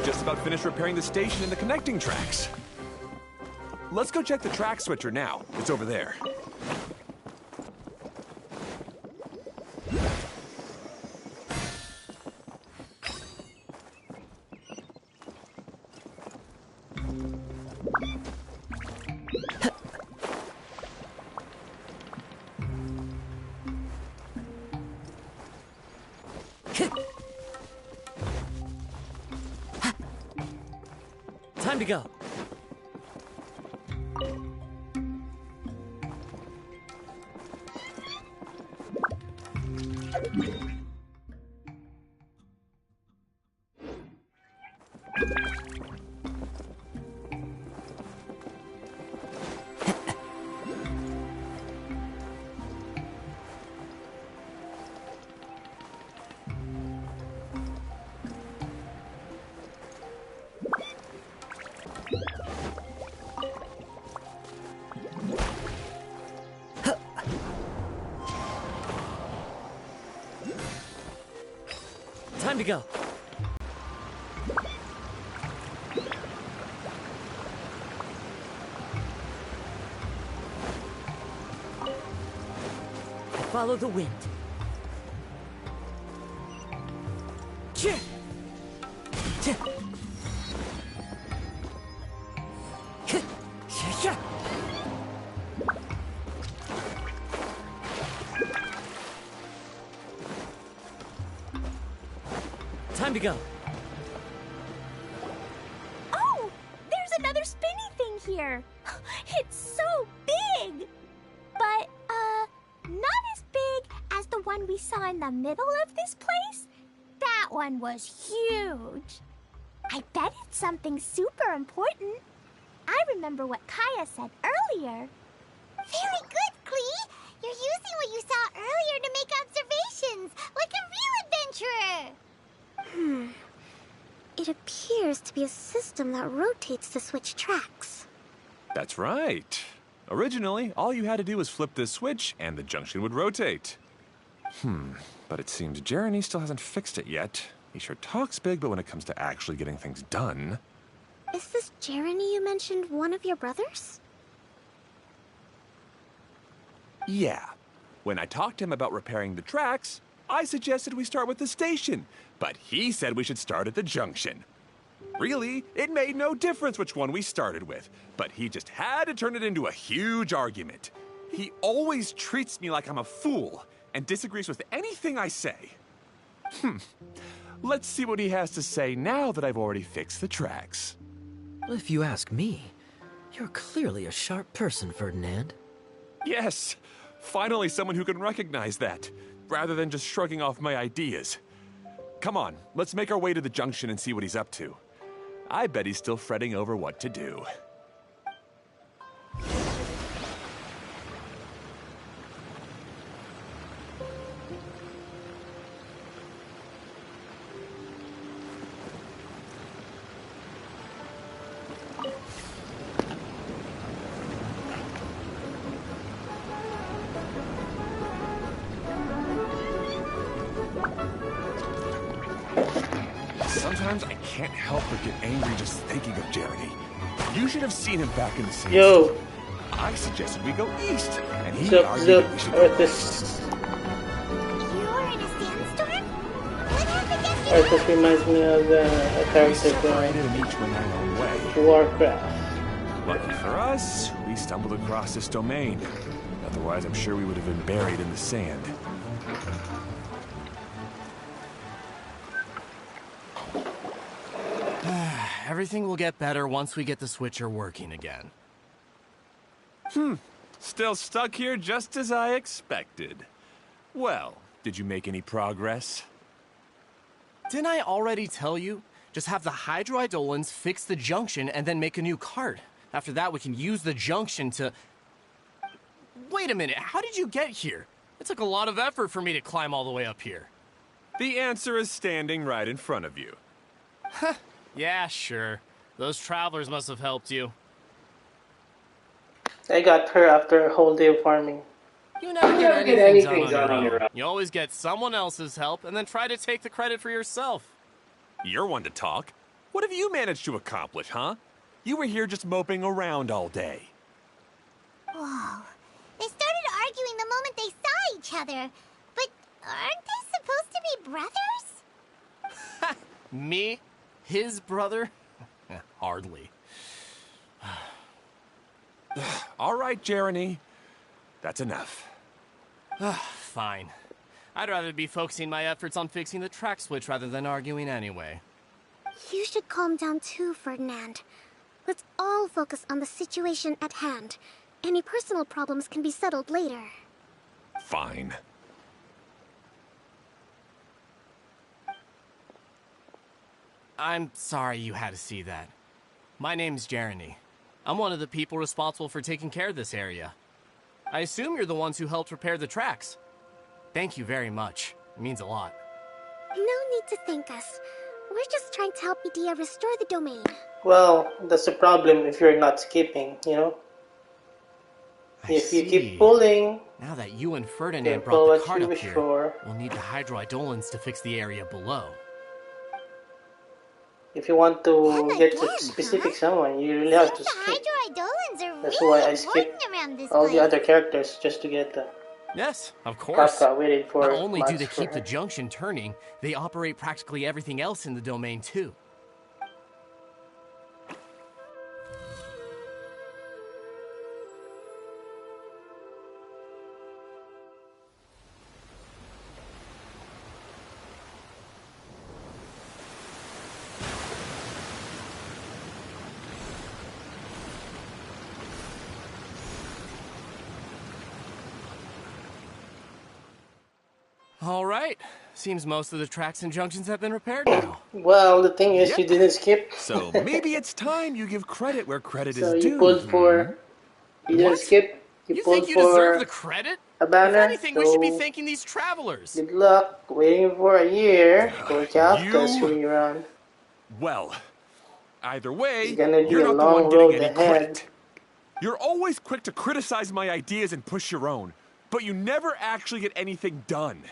we've just about finished repairing the station and the connecting tracks. Let's go check the track switcher now. It's over there. Time to go. Time to go. Follow the wind. Time to go. Oh, there's another spinny thing here. It's so big. But, not as big as the one we saw in the middle of this place. That one was huge. I bet it's something super important. I remember what Kaya said earlier. Very good, Klee. You're using what you saw earlier to make observations, like a real adventurer. It appears to be a system that rotates to switch tracks. That's right. Originally, all you had to do was flip this switch and the junction would rotate. But it seems Jeremy still hasn't fixed it yet. He sure talks big, but when it comes to actually getting things done... Is this Jeremy you mentioned one of your brothers? Yeah. When I talked to him about repairing the tracks, I suggested we start with the station, but he said we should start at the junction. Really, it made no difference which one we started with, but he just had to turn it into a huge argument. He always treats me like I'm a fool and disagrees with anything I say. Let's see what he has to say now that I've already fixed the tracks. If you ask me, you're clearly a sharp person, Ferdinand. Yes, finally someone who can recognize that, rather than just shrugging off my ideas. Come on, let's make our way to the junction and see what he's up to. I bet he's still fretting over what to do. Sometimes I can't help but get angry just thinking of Jeremy. You should have seen him back in the scene. Yo. I suggested we go east, and he argued that we should go west. You're in a sandstorm? What happened yesterday? Arthas reminds me of a We character separated from and each went our own way. Warcraft. Lucky for us, we stumbled across this domain. Otherwise, I'm sure we would have been buried in the sand. Everything will get better once we get the switcher working again. Still stuck here just as I expected. Well, did you make any progress? Didn't I already tell you? Just have the hydroidolins fix the junction and then make a new cart. After that, we can use the junction to... Wait a minute, how did you get here? It took a lot of effort for me to climb all the way up here. The answer is standing right in front of you. Yeah, sure. Those travelers must have helped you. I got her after a whole day of farming. You never get anything done on your own. You always get someone else's help and then try to take the credit for yourself. You're one to talk. What have you managed to accomplish, huh? You were here just moping around all day. Whoa. They started arguing the moment they saw each other. But aren't they supposed to be brothers? Me? His brother? Hardly. All right, Jeremy. That's enough. Fine. I'd rather be focusing my efforts on fixing the track switch rather than arguing anyway. You should calm down too, Ferdinand. Let's all focus on the situation at hand. Any personal problems can be settled later. Fine. I'm sorry you had to see that. My name's Jeremy. I'm one of the people responsible for taking care of this area. I assume you're the ones who helped repair the tracks. Thank you very much. It means a lot. No need to thank us. We're just trying to help Edea restore the domain. Well, that's the problem if you're not skipping, you know? If you keep pulling, Now that you and Ferdinand then brought pull the what cart you up wish here, for. we'll need the hydroidolins to fix the area below. If you want to Him get to again, specific huh? someone, you really have to The skip. hydroidolins are That's really why I important skipped around this all place. the other characters just to get the Yes, of course. Kafka waited for Not only do months they for keep the her. junction turning, they operate practically everything else in the domain too. All right. Seems most of the tracks and junctions have been repaired now. Well, the thing is, Yep. you didn't skip. So maybe it's time you give credit where credit So is you due. pulled for. You didn't What? skip. You You pulled think you deserve for the credit? a If banner. anything, we should be So thanking these travelers. good luck waiting for a year for Kafka's You- rerun. Well, either way, It's gonna be you're a not the long one getting road any ahead. credit. You're always quick to criticize my ideas and push your own, but you never actually get anything done.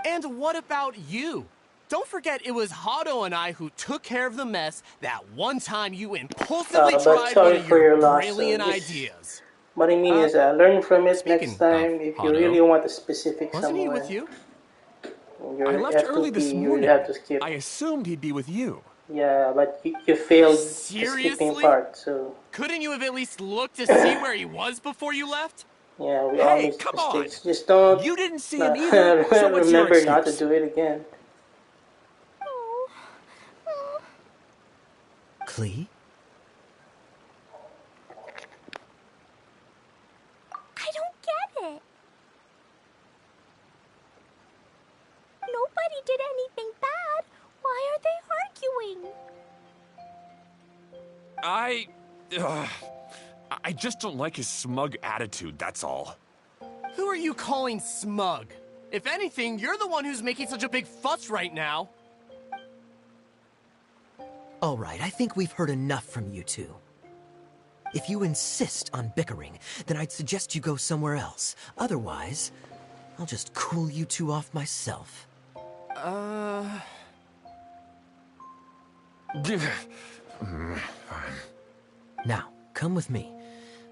And what about you? Don't forget it was Hado and I who took care of the mess that one time you impulsively But tried sorry one of for your your loss. brilliant Just ideas. what I mean is, learn from it next Speaking time. of If you Hado, really want a specific wasn't he someone, with you? I your left early this F2P, you morning. have to skip. I assumed he'd be with you. Yeah, but you failed the skipping Seriously? part, so Couldn't you have at least looked to see where he was before you left? yeah, we all Hey, make come on! mistakes. Just don't You didn't see him either, so what's your remember not to excuse? do it again. Oh. Oh. Klee? I don't get it. Nobody did anything bad. Why are they arguing? I just don't like his smug attitude, that's all. Who are you calling smug? If anything, you're the one who's making such a big fuss right now. All right, I think we've heard enough from you two. If you insist on bickering, then I'd suggest you go somewhere else. Otherwise, I'll just cool you two off myself. Fine. Now, come with me.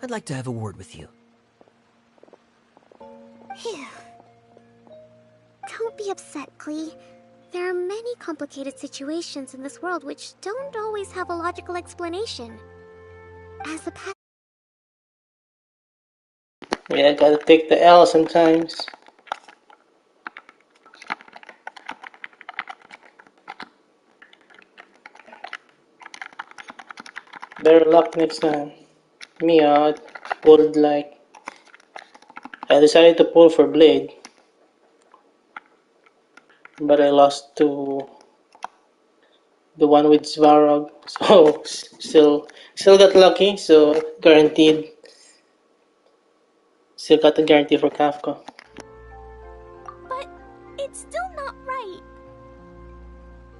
I'd like to have a word with you. Phew. Don't be upset, Klee. There are many complicated situations in this world which don't always have a logical explanation. As a Yeah, gotta take the L sometimes. Better luck next time. Me, I pulled like... I decided to pull for Blade. But I lost to the one with Svarog. So, still got lucky, so guaranteed. Still got the guarantee for Kafka. But it's still not right.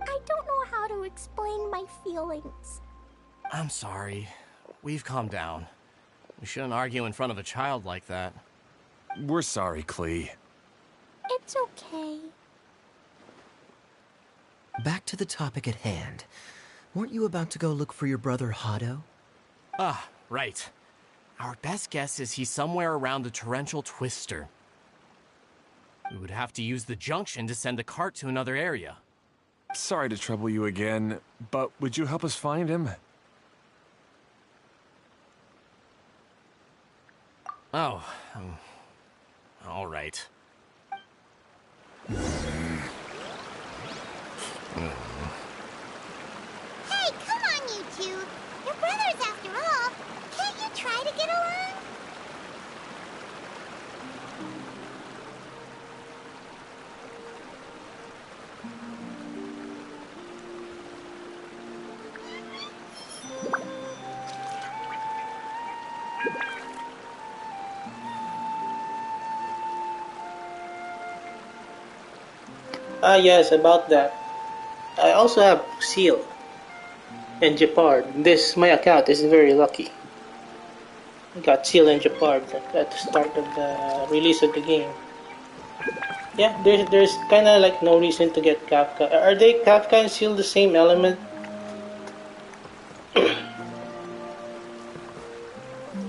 I don't know how to explain my feelings. I'm sorry. We've calmed down. We shouldn't argue in front of a child like that. We're sorry, Klee. It's okay. back to the topic at hand. Weren't you about to go look for your brother Hado? Ah, right. Our best guess is he's somewhere around the torrential twister. We would have to use the junction to send the cart to another area. Sorry to trouble you again, but would you help us find him? Oh, all right. Hey, come on, you two. You're brothers after all. Can't you try to get along? Ah, yes, about that. I also have Seal and Japard. My account is very lucky. I got Seal and Japard at the start of the release of the game. Yeah, there's kind of like no reason to get Kafka. Are they Kafka and Seal the same element?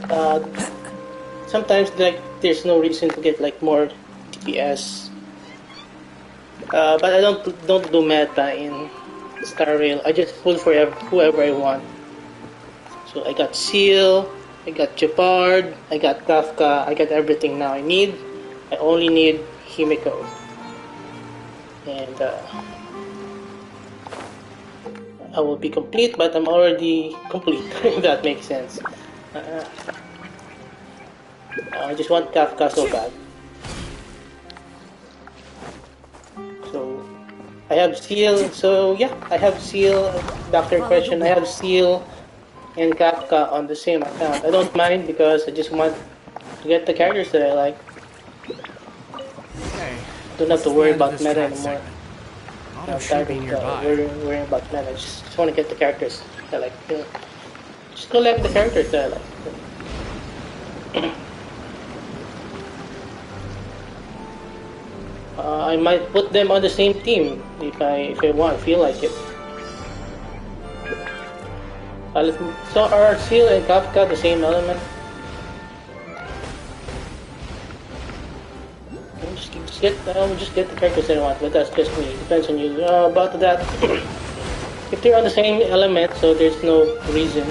uh, Sometimes like there's no reason to get like more DPS. But I don't do meta in Star Rail. I just pull for whoever I want. So I got Seal, I got Japard, I got Kafka, I got everything now I need. I only need Himiko. And I will be complete, but I'm already complete, if that makes sense. I just want Kafka so bad. So I have Seal, so yeah, I have Seal, back to your question, I have Seal and Kafka on the same account. I don't mind because I just want to get the characters that I like. Okay. Don't have to worry about meta track anymore. Auto I'm should tired be of nearby. worrying about meta. I just want to get the characters that I like. You know, just collect the characters that I like. I might put them on the same team if I feel like it. So are Seal and Kafka the same element? I'll just get the characters that I want, but that's just me. Depends on you. About that, if they're on the same element, so there's no reason.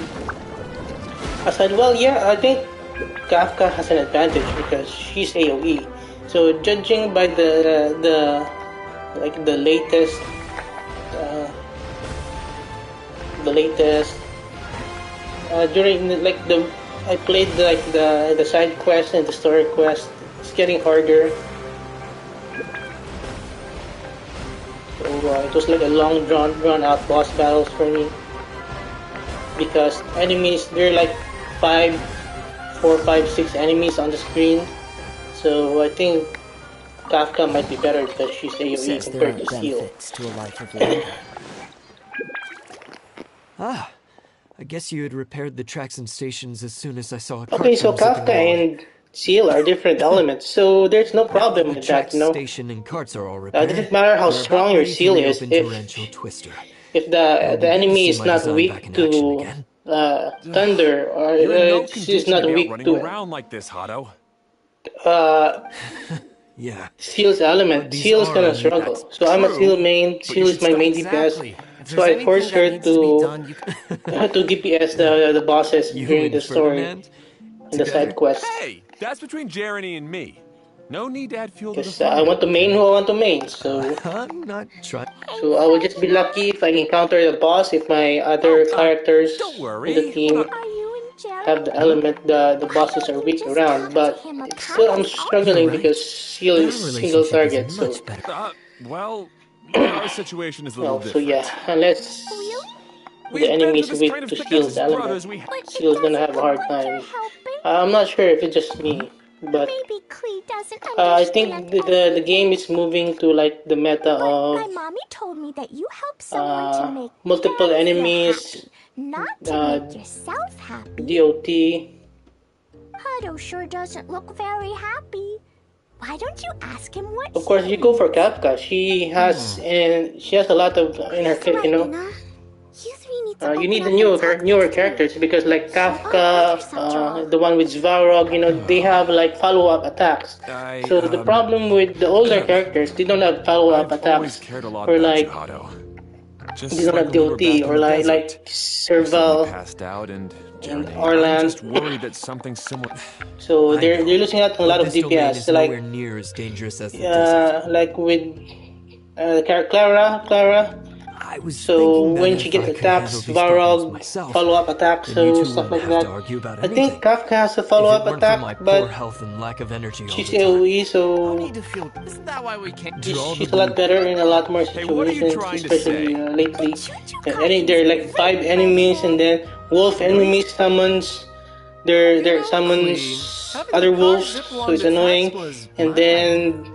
Aside, well, yeah, I think Kafka has an advantage because she's AOE. So judging by the latest during I played the side quest and the story quest. It's getting harder. So it was like a long drawn out boss battles for me because enemies, there are like 4, 5, 6 enemies on the screen. So I think Kafka might be better because she's AOE compared to Seal. To a life of labor. Ah, I guess you had repaired the tracks and stations as soon as I saw a cart Okay, so zipping Kafka along. and Seal are different elements, so there's no problem with that, Tracks, you know. station, and carts are all repaired. It doesn't matter how We're about strong your ready to Seal is reopen if Torrential Twister. the It'll be good to enemy see is my not design back weak in action to again. thunder, or You're in no is condition not to be out weak running to around like this, Hado. Yeah. Seal's element. But these Seal's are gonna only- struggle. That's So I'm a true, Seal main. but Seal you is should my stop- main DPS. Exactly. If So there's I anything forced that her needs to be to done, you to DPS the bosses You during and the story Ferdinand? and the side quests. Hey, that's between Jeremy and me. No need to add fuel to the Because fire. I want to main okay? who I want to main. So I'm not trying. so I will just be lucky if I encounter the boss. If my other characters Don't worry. in the team We're not- Are you and Jerry? have the element the bosses I are thought weak you just around, talked but to him it's about still I'm his struggling You're right. because Seal Our is single relationship target. is So much better. Well, our situation is a little no, so different. yeah, unless Really? the We've been enemy through is this weak kind of to thing Seal's as element, brothers. We But it Seal's gonna doesn't have a look hard like time. you're helping. I'm not sure if it's just me, but Maybe Klee doesn't I understand think the game is moving to like the meta But of my mommy told me that you help someone to make multiple Daddy feel enemies, happy, not to make yourself happy. DOT. Hado sure doesn't look very happy. Why don't you ask him what Of course, you go for Kafka. She has a lot of in her kit, Right, you know. Luna. You three need to You need the open up and talk newer things through. characters because like So I'll Kafka, answer Sancho. the one with Svarog, you know, they have like follow-up attacks. So the problem with the older characters, they don't have follow-up I've always attacks, cared a lot or about you, like Hado. they Just don't like have when we were DOT, back in or the like desert. You suddenly Serval passed out and and Journey. I'm Arlan. just worried that something similar. So I know, they're losing out on a but lot of this domain DPS. is So, nowhere like near as dangerous as the desert. like with Clara. I was So thinking that when she if gets I could handle attacks, these problems Varog, myself, follow-up attacks, then you so two stuff wouldn't like have to that. argue about I anything. think Kafka has a If it follow-up weren't for my attack, poor but health and lack of energy all she's the time. AoE, No so need to feel. Isn't that why we can't? Draw the she's a lot better in a lot more Hey, what are you situations, trying to especially say? lately. Choo-choo There are Gardens like is 5 right by enemies, and then wolf Really? enemies summons. There summons Having other the car wolves, zip so along it's the tracks annoying. was And my then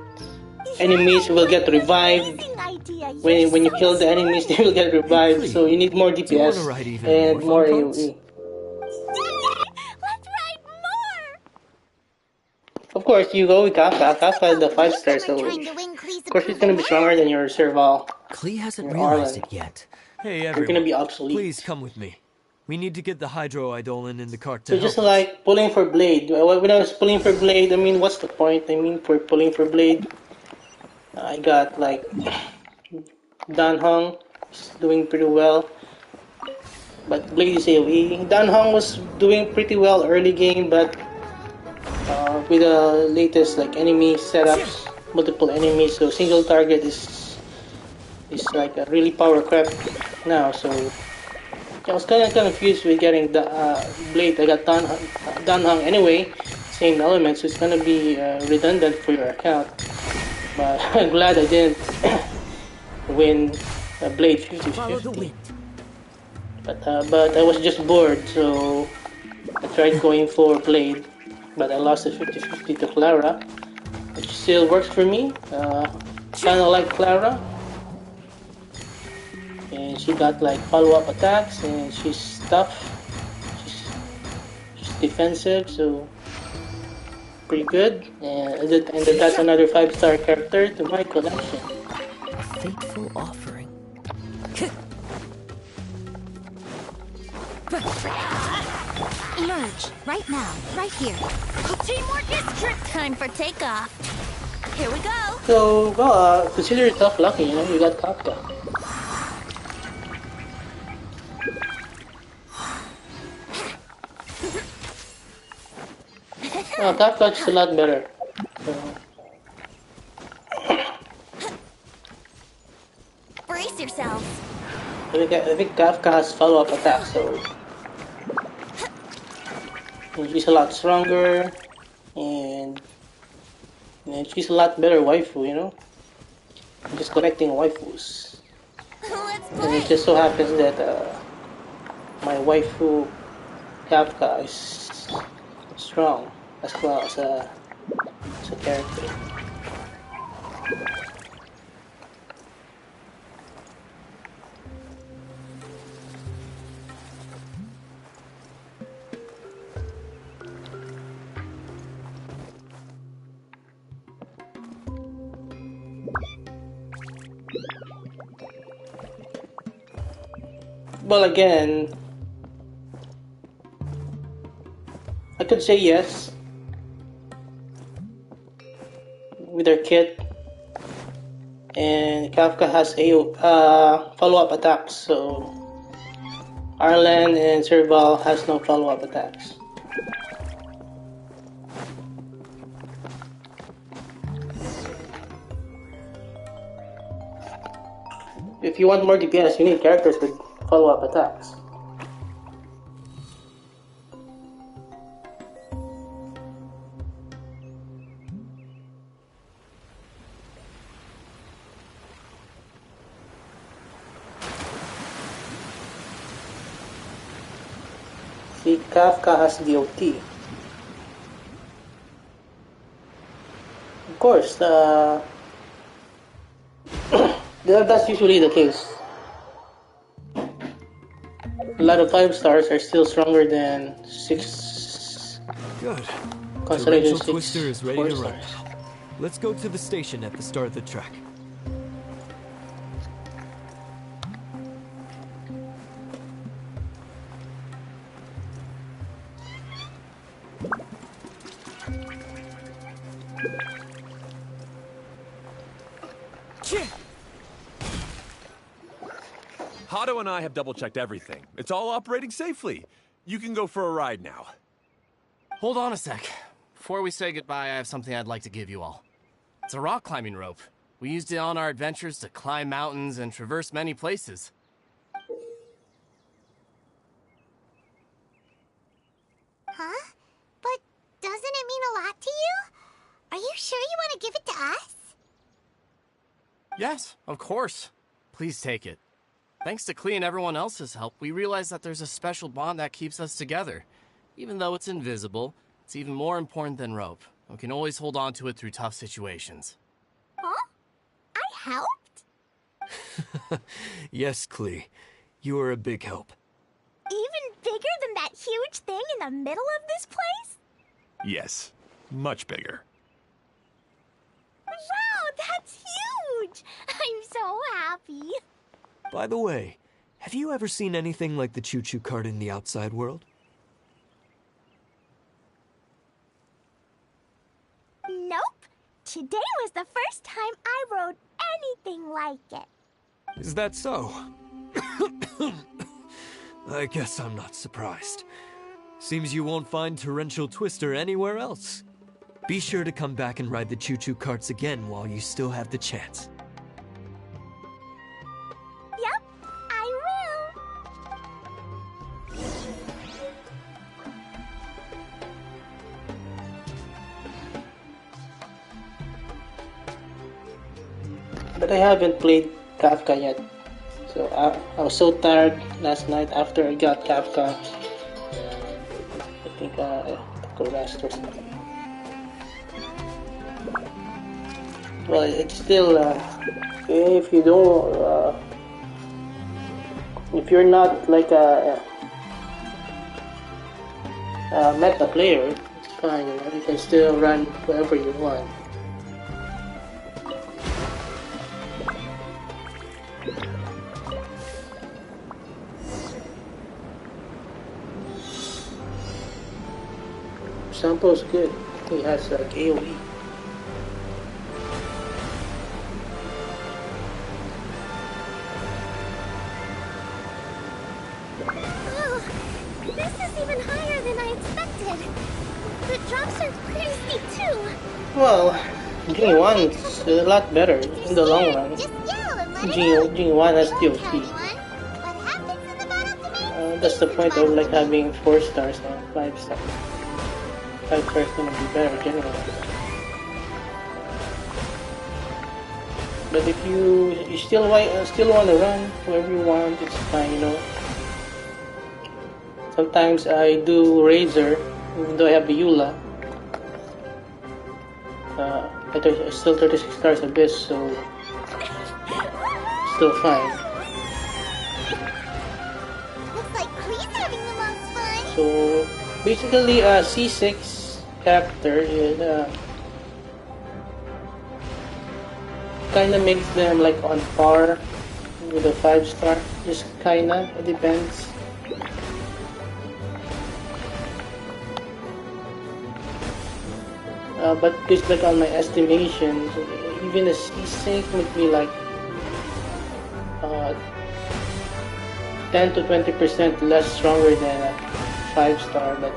enemies will get revived. Amazing idea. When you You're kill so the enemies, they smart. will get Hey, revived. Klee, So you need more do you want to DPS ride even and more more fun carts? AoE. Let's ride more. Of course, you go with Kafka. Kafka is the 5-star, Newcomer so trying to of win Klee's course he's approval gonna be stronger now. than your Serval, Klee hasn't your realized Arlen. it yet. Hey You're gonna everyone, be obsolete. please come with me. We need to get the Hydro Eidolon in the cart to So just help us. like pulling for Blade. When I was pulling for Blade, I mean, what's the point? I mean, for pulling for Blade, I got like Dan Hong is doing pretty well, but Blade is AoE. Dan Hong was doing pretty well early game, but with the latest like enemy setups, multiple enemies, so single target is like a really power crap now. So I was kind of confused with getting the Blade. I got Dan Hong anyway, same elements, so it's gonna be redundant for your account. But I'm glad I didn't win Blade 50-50. But I was just bored, so I tried going for Blade, but I lost the 50-50 to Clara, which still works for me. Kind of like Clara, and she got like follow-up attacks, and she's tough. She's defensive, so pretty good. And that's another 5-star character to my collection. A fateful offering. Emerge right now, right here. Teamwork is time for takeoff. Here we go. So, well, consider yourself lucky, you know, you got Kafka. Kafka is a lot better. Brace yourselves. I think Kafka has follow-up attacks, so she's a lot stronger, and she's a lot better waifu, you know? I'm just collecting waifus. Let's And play. it just so happens that my waifu Kafka is strong as well as a character. Well, again, I could say yes with her kit, and Kafka has follow-up attacks, so Arlan and Serval has no follow-up attacks. If you want more DPS, you need characters with follow-up attacks. See, Kafka has DOT. Of course, that's usually the case. A lot of 5-stars are still stronger than 6 Good. Constellation Torrential 6 Twister is ready to run. 4-stars. Let's go to the station at the start of the track. Hato and I have double-checked everything. It's all operating safely. You can go for a ride now. Hold on a sec. Before we say goodbye, I have something I'd like to give you all. It's a rock climbing rope. We used it on our adventures to climb mountains and traverse many places. Huh? But doesn't it mean a lot to you? Are you sure you want to give it to us? Yes, of course. Please take it. Thanks to Klee and everyone else's help, we realized that there's a special bond that keeps us together. Even though it's invisible, it's even more important than rope. We can always hold on to it through tough situations. Huh? I helped? Yes, Klee. You are a big help. Even bigger than that huge thing in the middle of this place? Yes, much bigger. Wow, that's huge! I'm so happy. By the way, have you ever seen anything like the choo-choo cart in the outside world? Nope. Today was the first time I rode anything like it. Is that so? I guess I'm not surprised. Seems you won't find Torrential Twister anywhere else. Be sure to come back and ride the choo-choo carts again while you still have the chance. Yep, I will. But I haven't played Kafka yet. So I was so tired last night after I got Kafka. I think I took a rest or something. Well, it's still, if you don't, if you're not like a meta player, it's fine, you know, you can still run wherever you want. Sampo's good. He has like AoE. Oh, this is even higher than I expected. The drops are pretty steep too. Well, G1 is a lot better in the long run. Just yell and let it out. G1 has Look, DOC. everyone. What happens in the battle domain? That's the point of like having 4 stars and 5 stars. 5 stars gonna be better generally. But if you still want to run wherever you want, it's fine, you know. Sometimes I do Razor, even though I have the Eula. I still 36 stars Abyss, so still fine. Looks like Klee's having the most fun. So basically, a C6 character is kinda makes them like on par with a 5 star. Just kinda, it depends. But just like on my estimation, even a C6 would be like 10 to 20% less stronger than a 5 star, but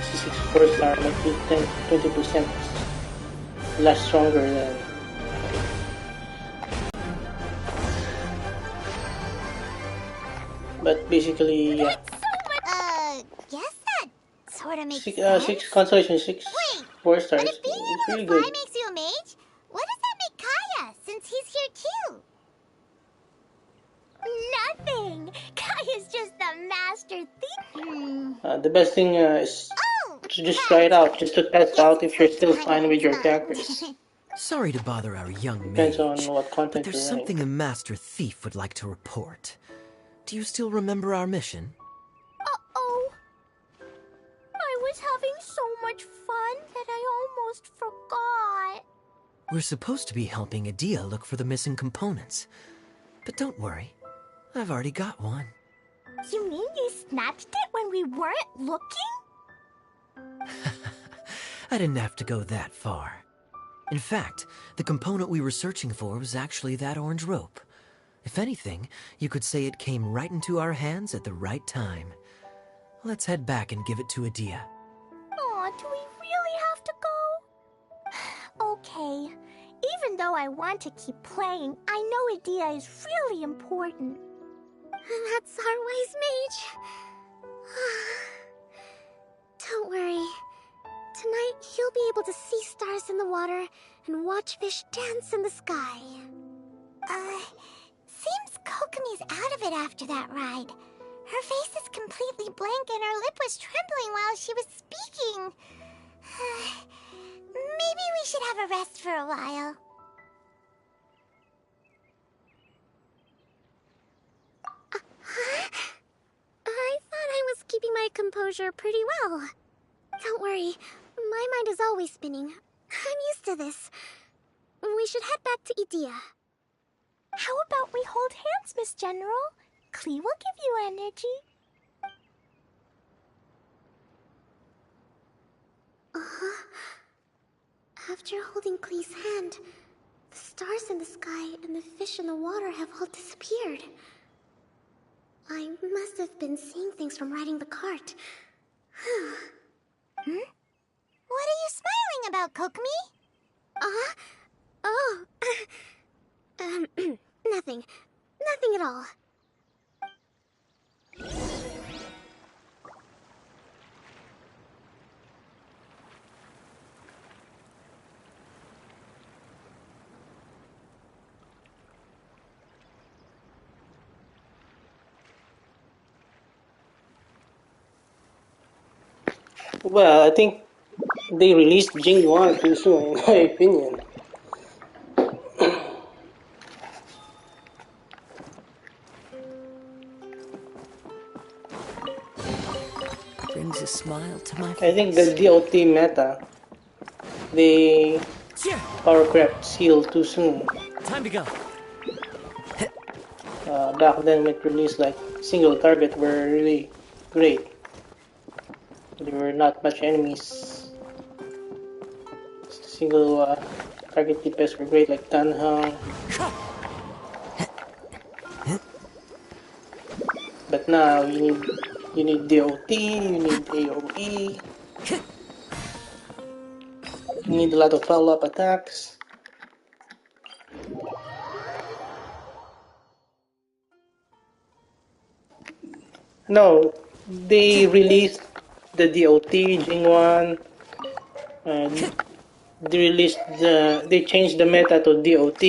C6 4 star might be 10 20% less stronger than. But basically, yeah. Guess that sort of makes Six, sense. 6 consolation 6 Wait, 4 stars. but if being It's able really to fly good. makes you a mage, what does that make Kaya, since he's here too? Nothing. Kaya's just the master thief. The best thing is Oh, to just try it out, just to test out if you're still fine with your characters. Sorry to bother our young Depends on mage, what but content there's you're running. something a Master Thief would like to report. Do you still remember our mission? Uh-oh. I was having so much fun that I almost forgot. We're supposed to be helping Adia look for the missing components. But don't worry, I've already got one. You mean you snatched it when we weren't looking? I didn't have to go that far. In fact, the component we were searching for was actually that orange rope. If anything, you could say it came right into our hands at the right time. Let's head back and give it to Adia. Aw, do we really have to go? Okay. Even though I want to keep playing, I know Adia is really important. That's our wise mage. Don't worry. Tonight, he'll be able to see stars in the water and watch fish dance in the sky. Seems Kokomi's out of it after that ride. Her face is completely blank and her lip was trembling while she was speaking. Maybe we should have a rest for a while. I thought I was keeping my composure pretty well. Don't worry, my mind is always spinning. I'm used to this. We should head back to Idia. How about we hold hands, Miss General? Klee will give you energy. After holding Klee's hand, the stars in the sky and the fish in the water have all disappeared. I must have been seeing things from riding the cart. What are you smiling about, Kokomi? Oh. Nothing. Nothing at all. Well, I think they released Jing 1 too soon, in my opinion. Brings a smile to my face. I think the DOT meta, they power crept seal too soon. Time to go. Back then, when it released, like single target were really great. There were not much enemies. Single target DPS were great, like Tanhang. But now you need DOT, you need AOE. You need a lot of follow-up attacks. No, they released the DOT, Jing1, they changed the meta to DOT,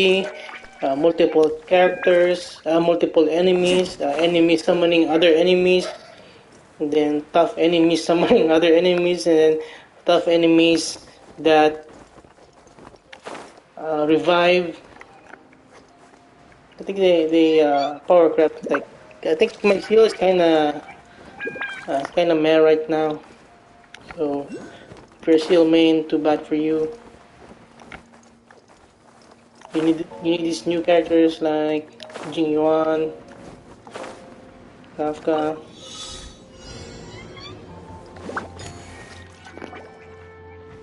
multiple characters, multiple enemies, enemies summoning other enemies, and then tough enemies summoning other enemies, and then tough enemies that revive. I think they power craft, like I think my seal is kinda meh right now. So if you're a seal main, too bad for you. You need these new characters like Jing Yuan, Kafka.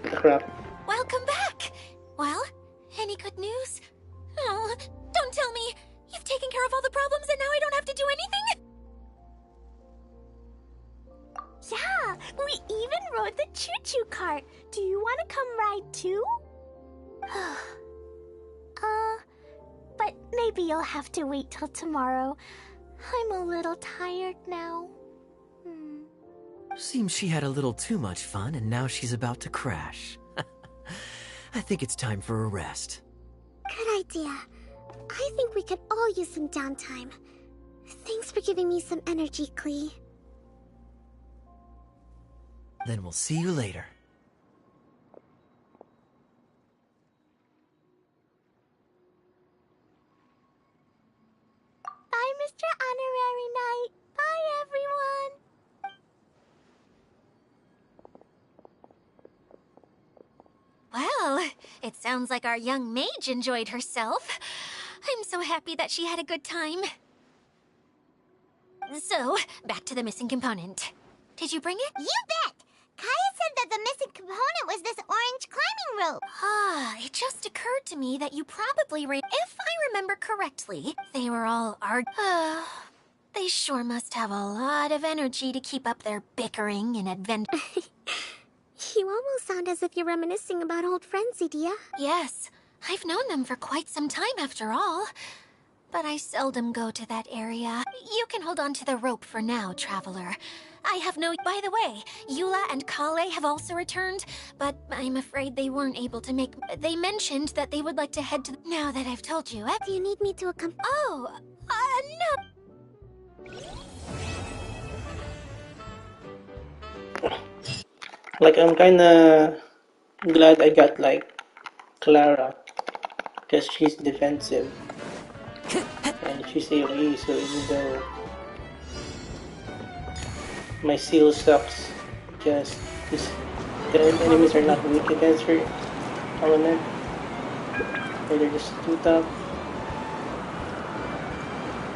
Crap. Welcome back! Well, any good news? Oh, don't tell me! You've taken care of all the problems and now I don't have to do anything? Yeah, we even rode the choo-choo cart. Do you want to come ride too? But maybe you'll have to wait till tomorrow. I'm a little tired now. Seems she had a little too much fun and now she's about to crash. I think it's time for a rest. Good idea. I think we could all use some downtime. Thanks for giving me some energy, Klee. Then we'll see you later. Bye, Mr. Honorary Knight. Bye, everyone. It sounds like our young mage enjoyed herself. I'm so happy that she had a good time. So, back to the missing component. Did you bring it? You bet! Kaya said that the missing component was this orange climbing rope. It just occurred to me that you probably if I remember correctly, they were all they sure must have a lot of energy to keep up their bickering and adventure. You almost sound as if you're reminiscing about old friends, Idia. Yes, I've known them for quite some time after all. But I seldom go to that area. You can hold on to the rope for now, Traveler. I have no... By the way, Eula and Kale have also returned, but I'm afraid they weren't able to make... They mentioned that they would like to head to... Now that I've told you... Do you need me to accompany? Oh, no. Like, I'm kinda glad I got, like, Clara. Because she's defensive. And she's AoE, so even though my seal sucks, just the enemies are not weak against her element. Or they're just too tough.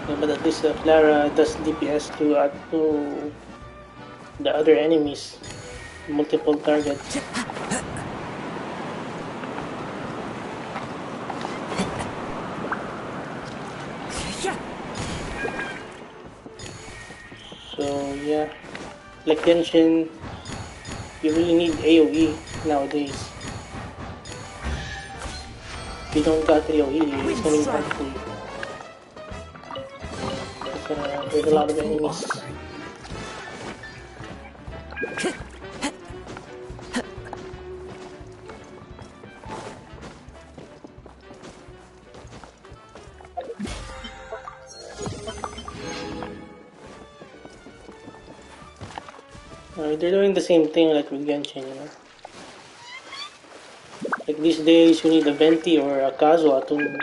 Yeah, but at least Clara does DPS to the other enemies. Multiple targets. So yeah, like Genshin, you really need AoE nowadays. If you don't got AoE, it's gonna be hard for you. There's a lot of enemies. They're doing the same thing like with Genshin, you know. Like these days, you need a Venti or a Kazuha to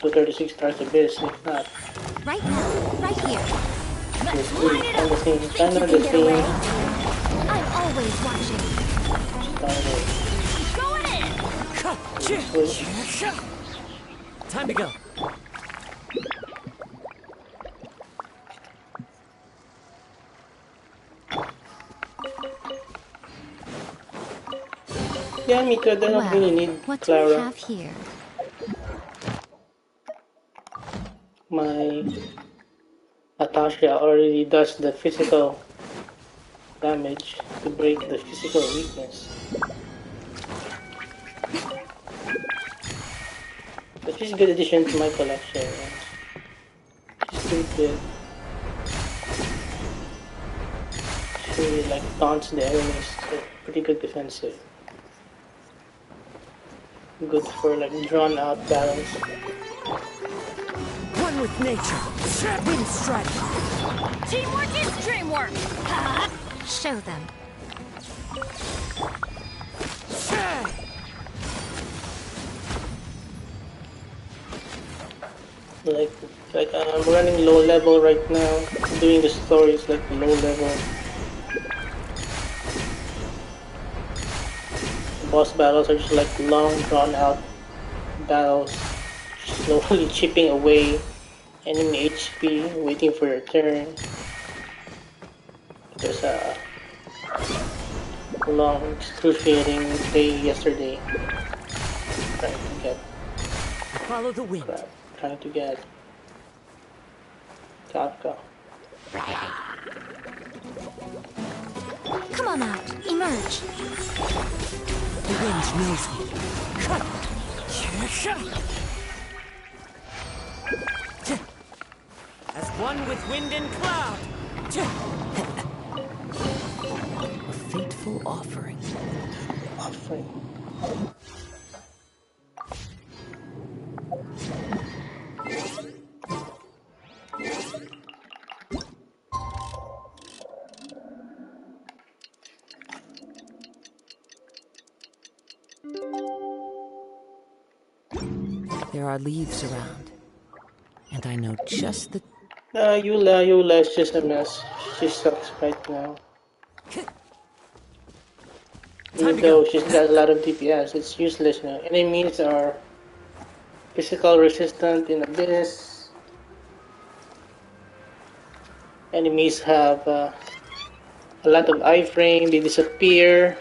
36 stars Abyss. If not, Right now, right here. it's really kind of the same. Kind of the same. I'm always watching. Going in. Time to go. Yeah, me too. I don't really need what Clara. do we have here? My Natasha already does the physical damage to break the physical weakness. But she's a good addition to my collection. She's pretty good. She really like taunts the enemies. So pretty good defensive. Good for like drawn out battles. One with nature. Wind strike. Teamwork is dreamwork. Show them. Like I'm running low level right now. Doing the stories like low level. Boss battles are just like long drawn out battles, slowly chipping away enemy HP, waiting for your turn. There's a long excruciating day yesterday trying to get Follow the wind. trying to get Kafka. Come on out. Emerge. The wind knows me. As one with wind and cloud. A fateful offering. There are leaves around, and I know just the... Eula is just a mess. She sucks right now. Even though she's got a lot of DPS, it's useless now. Enemies are physical resistant in Abyss. Enemies have a lot of iframe, they disappear.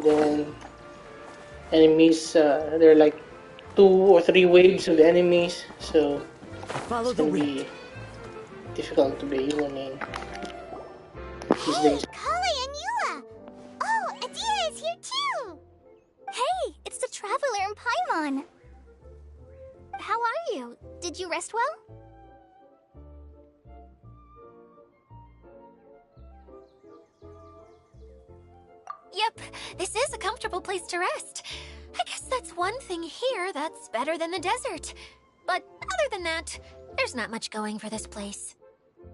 Then enemies, there are like 2 or 3 waves of enemies, so Follow it's the gonna wind. be difficult to be able main these Hey, days. Kale and Eula! Oh, Adia is here too! Hey, it's the Traveler and Paimon. How are you? Did you rest well? Yep, this is a comfortable place to rest. I guess that's one thing here that's better than the desert. But other than that, there's not much going for this place.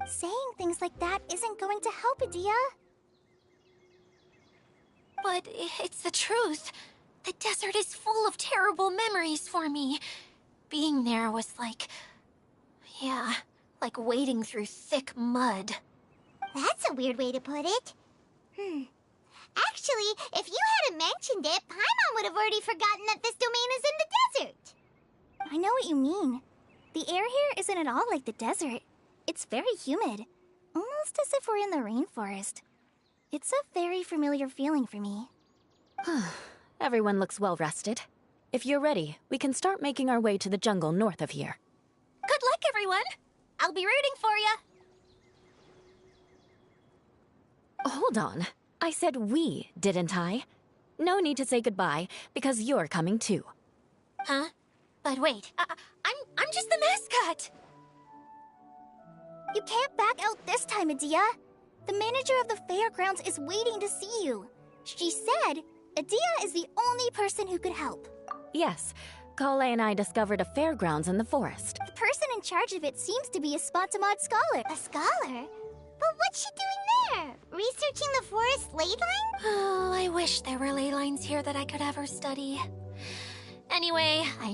Saying things like that isn't going to help, Adia. But it's the truth. The desert is full of terrible memories for me. Being there was like... yeah, like wading through thick mud. That's a weird way to put it. Actually, if you hadn't mentioned it, Paimon would have already forgotten that this domain is in the desert. I know what you mean. The air here isn't at all like the desert. It's very humid, almost as if we're in the rainforest. It's a very familiar feeling for me. Everyone looks well rested. If you're ready, we can start making our way to the jungle north of here. Good luck, everyone! I'll be rooting for you. Hold on. I said we, didn't I? No need to say goodbye, because you're coming too. Huh? But wait, I'm just the mascot! You can't back out this time, Adia. The manager of the fairgrounds is waiting to see you. She said Adia is the only person who could help. Yes, Kale and I discovered a fairgrounds in the forest. The person in charge of it seems to be a Spotamod scholar. A scholar? But what's she doing there? Researching the forest ley line? Oh, I wish there were ley lines here that I could ever study. Anyway, I